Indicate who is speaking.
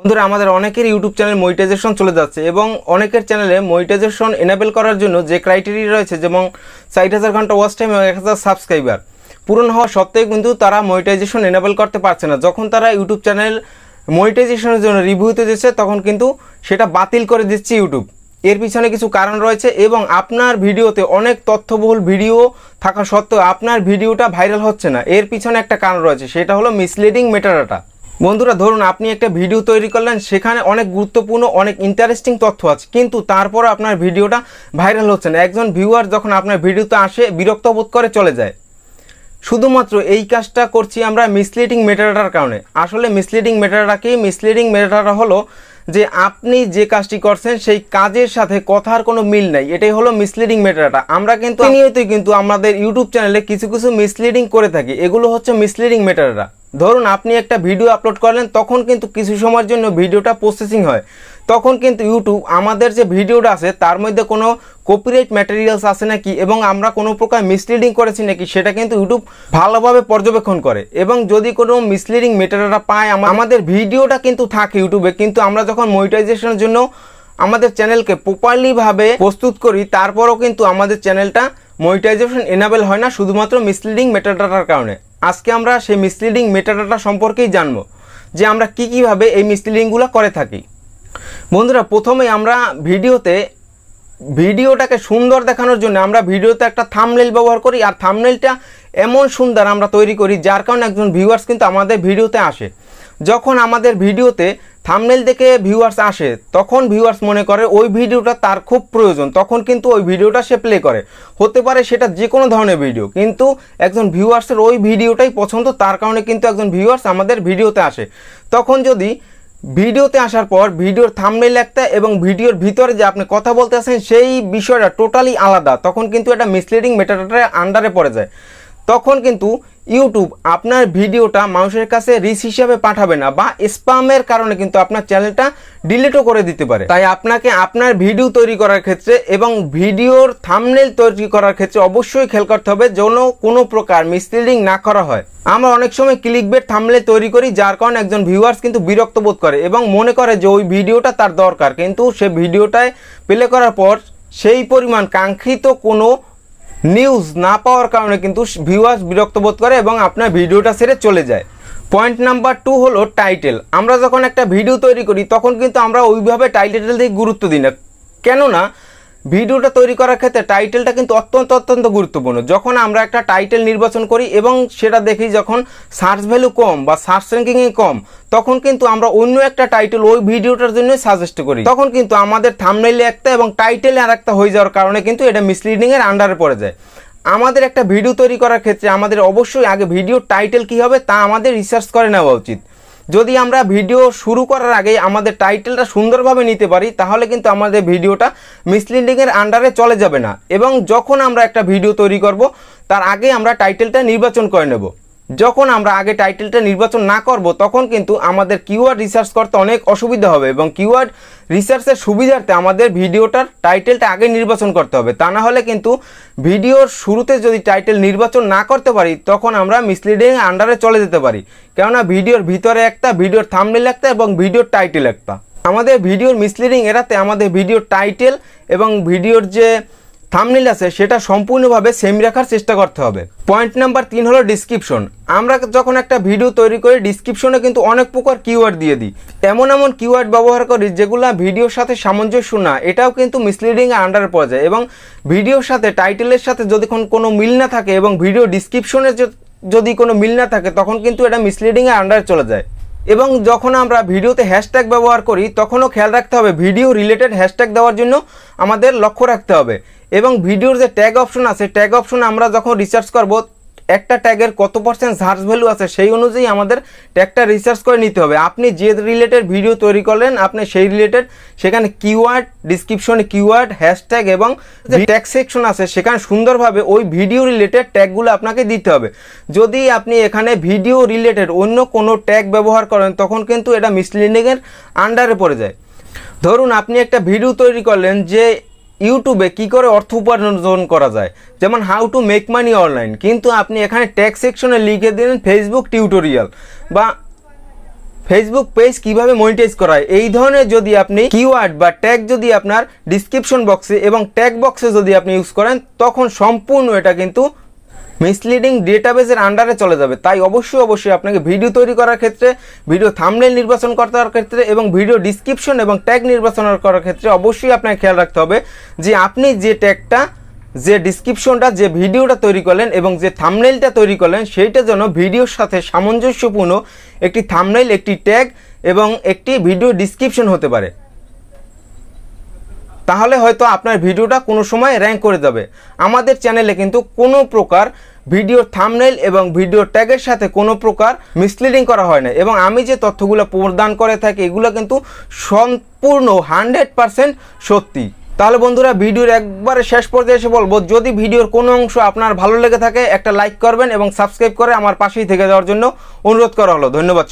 Speaker 1: বন্ধুরা আমাদের অনেকের ইউটিউব চ্যানেল মনিটাইজেশন চলে যাচ্ছে এবং অনেকের চ্যানেলে মনিটাইজেশন এনেবল করার জন্য যে ক্রাইটেরিয়া রয়েছে যেমন 60,000 ঘন্টা ওয়াচ টাইম এবং 1000 সাবস্ক্রাইবার পূরণ হওয়া সত্ত্বেও কিন্তু তারা মনিটাইজেশন এনেবল করতে পারছে না। যখন তারা ইউটিউব চ্যানেল মনিটাইজেশনের জন্য রিভিউতে দিচ্ছে তখন কিন্তু সেটা বাতিল করে দিচ্ছে ইউটিউব। এর পিছনে কিছু কারণ রয়েছে এবং আপনার ভিডিওতে অনেক তথ্যবহুল ভিডিও থাকা সত্ত্বেও আপনার ভিডিওটা ভাইরাল হচ্ছে না, এর পিছনে একটা কারণ রয়েছে, সেটা হলো মিসলিডিং মেটাডাটা। বন্ধুরা ধরুন আপনি একটা ভিডিও তৈরি করলেন, সেখানে অনেক গুরুত্বপূর্ণ অনেক ইন্টারেস্টিং তথ্য আছে, কিন্তু তারপর আপনার ভিডিওটা ভাইরাল হচ্ছে না। একজন ভিউয়ার যখন আপনার ভিডিওতে আসে বিরক্ত বোধ করে চলে যায়। শুধুমাত্র এই কাজটা করছি আমরা মিসলিডিং মেটাডাটার কারণে। আসলে মিসলিডিং মেটাডাটা কি? মিসলিডিং মেটাডাটা হলো যে আপনি যে কাজটি করছেন সেই কাজের সাথে কথার কোনো মিল নাই, এটাই হলো মিসলিডিং মেটাডাটা। আমরা কিন্তু নিয়মিতই কিন্তু আমাদের ইউটিউব চ্যানেলে কিছু কিছু মিসলিডিং করে থাকি, এগুলো হচ্ছে মিসলিডিং মেটাডাটা। ধরুন আপনি একটা ভিডিও আপলোড করলেন, তখন কিন্তু কিছু সময়ের জন্য ভিডিওটা প্রসেসিং হয়, তখন কিন্তু ইউটিউব আমাদের যে ভিডিওটা আছে তার মধ্যে কোনো কপিরাইট ম্যাটেরিয়ালস আছে নাকি এবং আমরা কোনো প্রকার মিসলিডিং করেছি নাকি সেটা কিন্তু ইউটিউব ভালোভাবে পর্যবেক্ষণ করে। এবং যদি কোনো মিসলিডিং মেটাডাটা পায় আমাদের ভিডিওটা কিন্তু থাকে ইউটিউবে, কিন্তু আমরা যখন মনিটাইজেশনের জন্য আমাদের চ্যানেলকে প্রপারলিভাবে প্রস্তুত করি তারপরও কিন্তু আমাদের চ্যানেলটা মনিটাইজেশন এনেবল হয় না, শুধুমাত্র মিসলিডিং মেটাডাটার কারণে। আজকে আমরা সেই মিসলিডিং মেটাডাটা সম্পর্কেই জানবো যে আমরা কীভাবে এই মিসলিডিংগুলো করে থাকি। বন্ধুরা প্রথমেই আমরা ভিডিওটাকে সুন্দর দেখানোর জন্য আমরা ভিডিওতে একটা থাম্বনেইল ব্যবহার করি, আর থাম্বনেইলটা এমন সুন্দর আমরা তৈরি করি যার কারণে একজন ভিউয়ার্স কিন্তু আমাদের ভিডিওতে আসে। যখন আমাদের ভিডিওতে থাম্বনেইল দেখে ভিউয়ার্স আসে তখন ভিউয়ার্স মনে করে ওই ভিডিওটা তার খুব প্রয়োজন, তখন কিন্তু ওই ভিডিওটা সে প্লে করে। হতে পারে সেটা যে কোনো ধরনের ভিডিও, কিন্তু একজন ভিউয়ার্সের ওই ভিডিওটাই পছন্দ, তার কারণে কিন্তু একজন ভিউয়ার্স আমাদের ভিডিওতে আসে। তখন যদি ভিডিওতে আসার পর ভিডিওর থাম্বনেইল একটা এবং ভিডিওর ভিতরে যে আপনি কথা বলতে আছেন সেই বিষয়টা টোটালি আলাদা, তখন কিন্তু এটা মিসলিডিং মেটাডাটার আন্ডারে পড়ে যায়। তখন কিন্তু ইউটিউব আপনার ভিডিওটা মানুষের কাছে রিচ হিসাবে পাঠাবে না, বা স্প্যামের কারণে কিন্তু আপনার চ্যানেলটা ডিলিটও করে দিতে পারে। তাই আপনাকে আপনার ভিডিও তৈরি করার ক্ষেত্রে এবং ভিডিওর থাম্বনেইল তৈরি করার ক্ষেত্রে অবশ্যই খেয়াল করতে হবে যেন কোনো প্রকার মিসলিডিং না করা হয়। আমরা অনেক সময় ক্লিকবেট থাম্বনেইল তৈরি করি যার কারণে একজন ভিউয়ার্স কিন্তু বিরক্ত বোধ করে এবং মনে করে যে ওই ভিডিওটা তার দরকার, কিন্তু সে ভিডিওটায় প্লে করার পর সেই পরিমাণ কাঙ্ক্ষিত কোনো নিউজ না পাওয়ার কারণে কিন্তু ভিউয়ার্স বিরক্ত বোধ করে এবং আপনার ভিডিওটা ছেড়ে চলে যায়। পয়েন্ট নাম্বার 2 হলো টাইটেল। আমরা যখন একটা ভিডিও তৈরি করি তখন কিন্তু আমরা ওইভাবে টাইটেল দিকে গুরুত্ব দিই না, কেননা ভিডিওটা তৈরি করার ক্ষেত্রে টাইটেলটা কিন্তু অত্যন্ত গুরুত্বপূর্ণ। যখন আমরা একটা টাইটেল নির্বাচন করি এবং সেটা দেখি যখন সার্চ ভ্যালু কম বা সার্চ র্যাঙ্কিংয়ে কম, তখন কিন্তু আমরা অন্য একটা টাইটেল ওই ভিডিওটার জন্য সাজেস্ট করি, তখন কিন্তু আমাদের থাম্বনেইলে একটা এবং টাইটেলে আর একটা হয়ে যাওয়ার কারণে কিন্তু এটা মিসলিডিংয়ের আন্ডারে পড়ে যায়। আমাদের একটা ভিডিও তৈরি করার ক্ষেত্রে আমাদের অবশ্যই আগে ভিডিও টাইটেল কী হবে তা আমাদের রিসার্চ করে নেওয়া উচিত। যদি আমরা ভিডিও শুরু করার আগে আমাদের টাইটেলটা সুন্দরভাবে নিতে পারি তাহলে কিন্তু আমাদের ভিডিওটা মিসলিডিংয়ের আন্ডারে চলে যাবে না। এবং যখন আমরা একটা ভিডিও তৈরি করব তার আগে আমরা টাইটেলটা নির্বাচন করে নেব। যখন আমরা আগে টাইটেলটা নির্বাচন না করব তখন কিন্তু আমাদের কিওয়ার্ড রিসার্চ করতে অনেক অসুবিধা হবে এবং কিওয়ার্ড রিসার্চের সুবিধার্থে আমাদের ভিডিওটার টাইটেলটা আগে নির্বাচন করতে হবে। তা না হলে কিন্তু ভিডিওর শুরুতে যদি টাইটেল নির্বাচন না করতে পারি তখন আমরা মিসলিডিং আন্ডারে চলে যেতে পারি, কেননা ভিডিওর ভিতরে একটা, ভিডিওর থাম্বনেইল একটা এবং ভিডিওর টাইটেল একটা। আমাদের ভিডিওর মিসলিডিং এড়াতে আমাদের ভিডিওর টাইটেল এবং ভিডিওর যে থাম্বনেইল আছে সেটা সম্পূর্ণভাবে সেম রাখার চেষ্টা করতে হবে। পয়েন্ট নাম্বার 3 হলো ডিসক্রিপশন। আমরা যখন একটা ভিডিও তৈরি করি ডিসক্রিপশনে কিন্তু অনেক প্রকার কিওয়ার্ড দিয়ে দিই, এমন কিওয়ার্ড ব্যবহার করি যেগুলো ভিডিওর সাথে সামঞ্জস্য না, এটাও কিন্তু মিসলিডিং এর আন্ডারে পড়ে যায়। এবং ভিডিওর সাথে টাইটেলের সাথে যদি কোনো মিল না থাকে এবং ভিডিও ডিসক্রিপশনে যদি কোনো মিল না থাকে তখন কিন্তু এটা মিসলিডিং এর আন্ডারে চলে যায়। এবং যখন আমরা ভিডিওতে হ্যাশট্যাগ ব্যবহার করি তখনও খেয়াল রাখতে হবে ভিডিও রিলেটেড হ্যাশট্যাগ দেওয়ার জন্য আমাদের লক্ষ্য রাখতে হবে। এবং ভিডিওর যে ট্যাগ অপশন আছে, ট্যাগ অপশনে আমরা যখন রিসার্চ করব একটা ট্যাগের কত % সার্চ ভ্যালু আছে সেই অনুযায়ী আমাদের ট্যাগটা রিসার্চ করে নিতে হবে। আপনি যে রিলেটেড ভিডিও তৈরি করলেন আপনি সেই রিলেটেড সেখানে কিওয়ার্ড, ডিসক্রিপশনে কিওয়ার্ড, হ্যাশট্যাগ এবং যে ট্যাগ সেকশন আছে সেখানে সুন্দরভাবে ওই ভিডিও রিলেটেড ট্যাগগুলো আপনাকে দিতে হবে। যদি আপনি এখানে ভিডিও রিলেটেড অন্য কোনো ট্যাগ ব্যবহার করেন তখন কিন্তু এটা মিসলিডিংয়ের আন্ডারে পড়ে যায়। ধরুন আপনি একটা ভিডিও তৈরি করলেন যে ইউটিউবে কি করে অর্থ উপার্জন করা যায়, যেমন how to make money online, কিন্তু আপনি এখানে ট্যাগ সেকশনে লিখে দিলেন ফেসবুক টিউটোরিয়াল বা ফেসবুক পেজ কিভাবে মনিটাইজ করা হয়, এই ধরনের যদি আপনি কিওয়ার্ড বা ট্যাগ যদি আপনার ডিসক্রিপশন বক্সে এবং ট্যাগ বক্সে যদি আপনি ইউজ করেন, তখন সম্পূর্ণ এটা কিন্তু মিসলিডিং ডেটাবেসের আন্ডারে চলে যাবে। তাই অবশ্যই আপনাকে ভিডিও তৈরি করার ক্ষেত্রে, ভিডিও থাম্বনেল নির্বাচন করার ক্ষেত্রে এবং ভিডিও ডিসক্রিপশন এবং ট্যাগ নির্বাচন করার ক্ষেত্রে অবশ্যই আপনাকে খেয়াল রাখতে হবে যে আপনি যে ট্যাগটা, যে ডিসক্রিপশনটা, যে ভিডিওটা তৈরি করলেন এবং যে থাম্বনেলটা তৈরি করলেন, সেইটা যেন ভিডিওর সাথে সামঞ্জস্যপূর্ণ একটি থাম্বনেল, একটি ট্যাগ এবং একটি ভিডিও ডিসক্রিপশন হতে পারে। তাহলে হয়তো আপনার ভিডিওটা কোনো সময় র্যাঙ্ক করে যাবে। আমাদের চ্যানেলে কিন্তু কোনো প্রকার ভিডিওর থাম্বনেল এবং ভিডিও ট্যাগের সাথে কোনো প্রকার মিসলিডিং করা হয় না, এবং আমি যে তথ্যগুলো প্রদান করে থাকি এগুলো কিন্তু সম্পূর্ণ 100% সত্যি। তাহলে বন্ধুরা, ভিডিওর একবারে শেষ পর্যায়ে এসে বলবো, যদি ভিডিওর কোনো অংশ আপনার ভালো লেগে থাকে একটা লাইক করবেন এবং সাবস্ক্রাইব করে আমার পাশেই থেকে যাওয়ার জন্য অনুরোধ করা হলো। ধন্যবাদ সবাই।